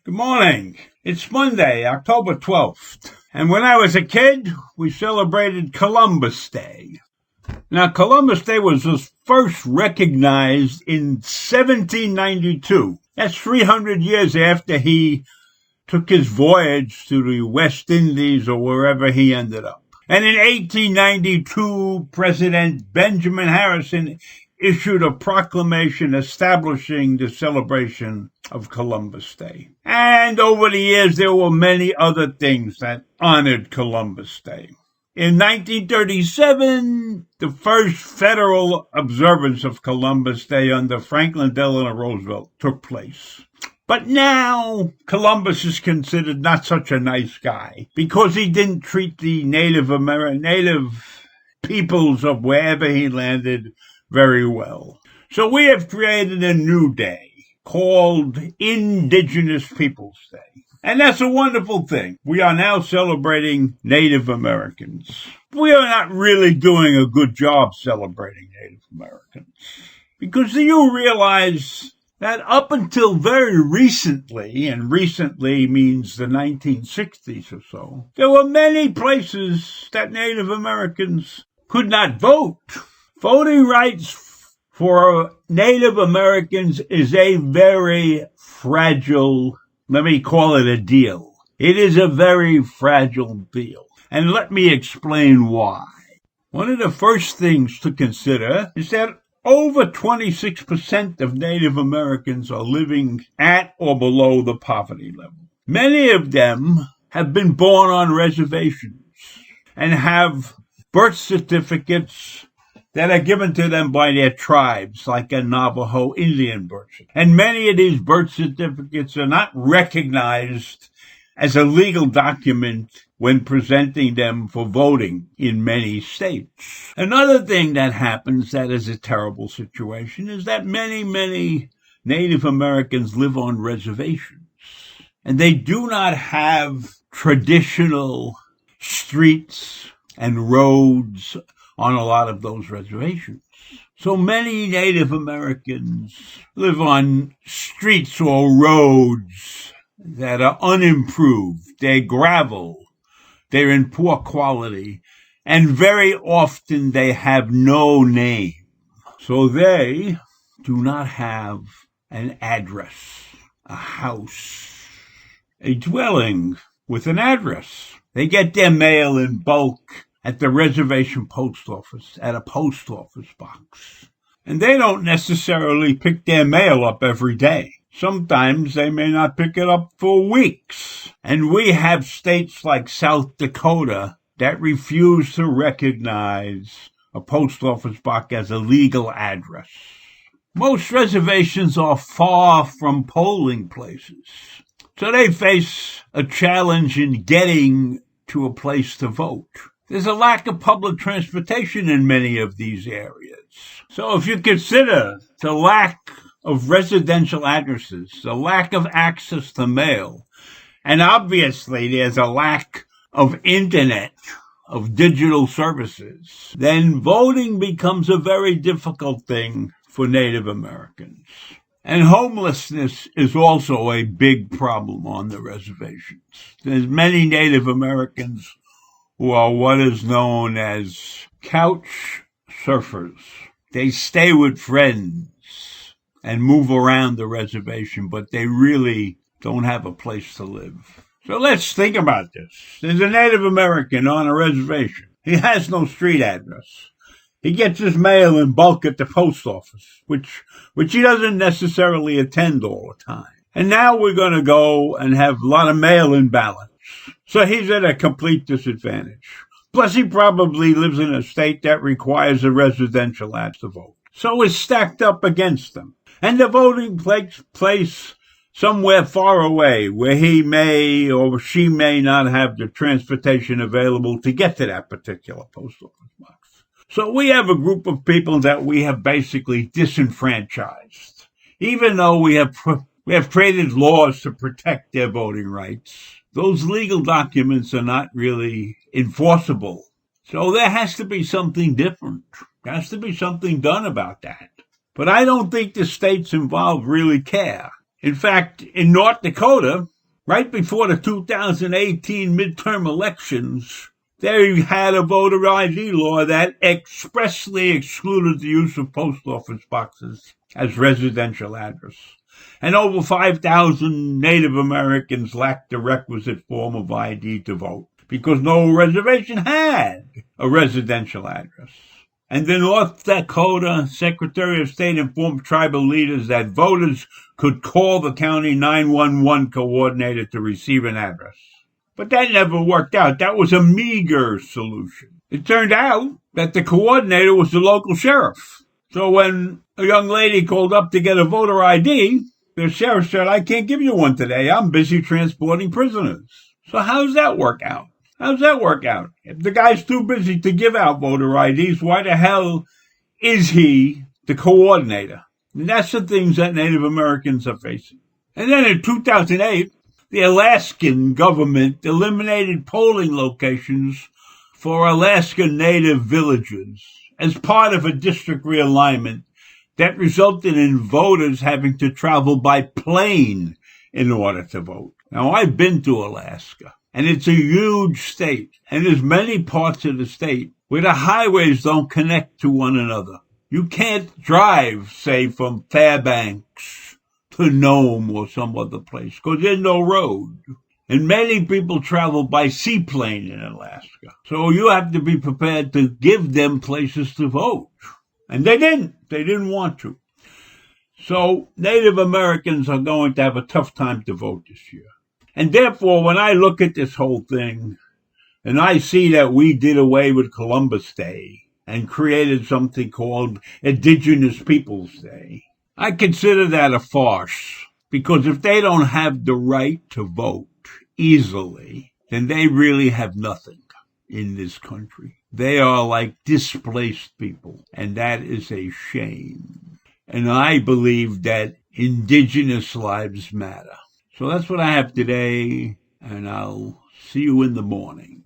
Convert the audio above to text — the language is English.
Good morning. It's Monday, October 12th. And when I was a kid, we celebrated Columbus Day. Now, Columbus Day was first recognized in 1792. That's 300 years after he took his voyage to the West Indies or wherever he ended up. And in 1892, President Benjamin Harrison issued a proclamation establishing the celebration of Columbus Day. And over the years, there were many other things that honored Columbus Day. In 1937, the first federal observance of Columbus Day under Franklin Delano Roosevelt took place. But now, Columbus is considered not such a nice guy because he didn't treat the native peoples of wherever he landed very well. So we have created a new day called Indigenous Peoples Day. And that's a wonderful thing. We are now celebrating Native Americans. We are not really doing a good job celebrating Native Americans. Because do you realize that up until very recently, and recently means the 1960s or so, there were many places that Native Americans could not vote. Voting rights for Native Americans is a very fragile, let me call it a deal. It is a very fragile deal. And let me explain why. One of the first things to consider is that over 26% of Native Americans are living at or below the poverty level. Many of them have been born on reservations and have birth certificates that are given to them by their tribes, like a Navajo Indian birth certificate. And many of these birth certificates are not recognized as a legal document when presenting them for voting in many states. Another thing that happens that is a terrible situation is that many Native Americans live on reservations, and they do not have traditional streets and roads on a lot of those reservations. So many Native Americans live on streets or roads that are unimproved. They're gravel. They're in poor quality. And very often they have no name. So they do not have an address, a house, a dwelling with an address. They get their mail in bulk at the reservation post office, at a post office box. And they don't necessarily pick their mail up every day. Sometimes they may not pick it up for weeks. And we have states like South Dakota that refuse to recognize a post office box as a legal address. Most reservations are far from polling places, so they face a challenge in getting to a place to vote. There's a lack of public transportation in many of these areas. So if you consider the lack of residential addresses, the lack of access to mail, and obviously there's a lack of internet, of digital services, then voting becomes a very difficult thing for Native Americans. And homelessness is also a big problem on the reservations. There's many Native Americans who are what is known as couch surfers. They stay with friends and move around the reservation, but they really don't have a place to live. So let's think about this. There's a Native American on a reservation. He has no street address. He gets his mail in bulk at the post office, which he doesn't necessarily attend all the time. And now we're going to go and have a lot of mail-in ballots. So he's at a complete disadvantage. Plus, he probably lives in a state that requires a residential address to vote. So it's stacked up against him. And the voting takes place somewhere far away where he may or she may not have the transportation available to get to that particular post office box. So we have a group of people that we have basically disenfranchised, even though we have created laws to protect their voting rights. Those legal documents are not really enforceable. So there has to be something different. There has to be something done about that. But I don't think the states involved really care. In fact, in North Dakota, right before the 2018 midterm elections, they had a voter ID law that expressly excluded the use of post office boxes as residential address. And over 5,000 Native Americans lacked the requisite form of ID to vote because no reservation had a residential address. And the North Dakota Secretary of State informed tribal leaders that voters could call the county 911 coordinator to receive an address. But that never worked out. That was a meager solution. It turned out that the coordinator was the local sheriff. So when a young lady called up to get a voter ID, the sheriff said, "I can't give you one today. I'm busy transporting prisoners." So how does that work out? How does that work out? If the guy's too busy to give out voter IDs, why the hell is he the coordinator? And that's the things that Native Americans are facing. And then in 2008, the Alaskan government eliminated polling locations for Alaska Native villages as part of a district realignment that resulted in voters having to travel by plane in order to vote. Now, I've been to Alaska, and it's a huge state, and there's many parts of the state where the highways don't connect to one another. You can't drive, say, from Fairbanks to Nome or some other place, because there's no road. And many people travel by seaplane in Alaska. So you have to be prepared to give them places to vote. And they didn't. They didn't want to. So Native Americans are going to have a tough time to vote this year. And therefore, when I look at this whole thing, and I see that we did away with Columbus Day and created something called Indigenous Peoples Day, I consider that a farce. Because if they don't have the right to vote easily, then they really have nothing in this country. They are like displaced people, and that is a shame. And I believe that indigenous lives matter. So that's what I have today, and I'll see you in the morning.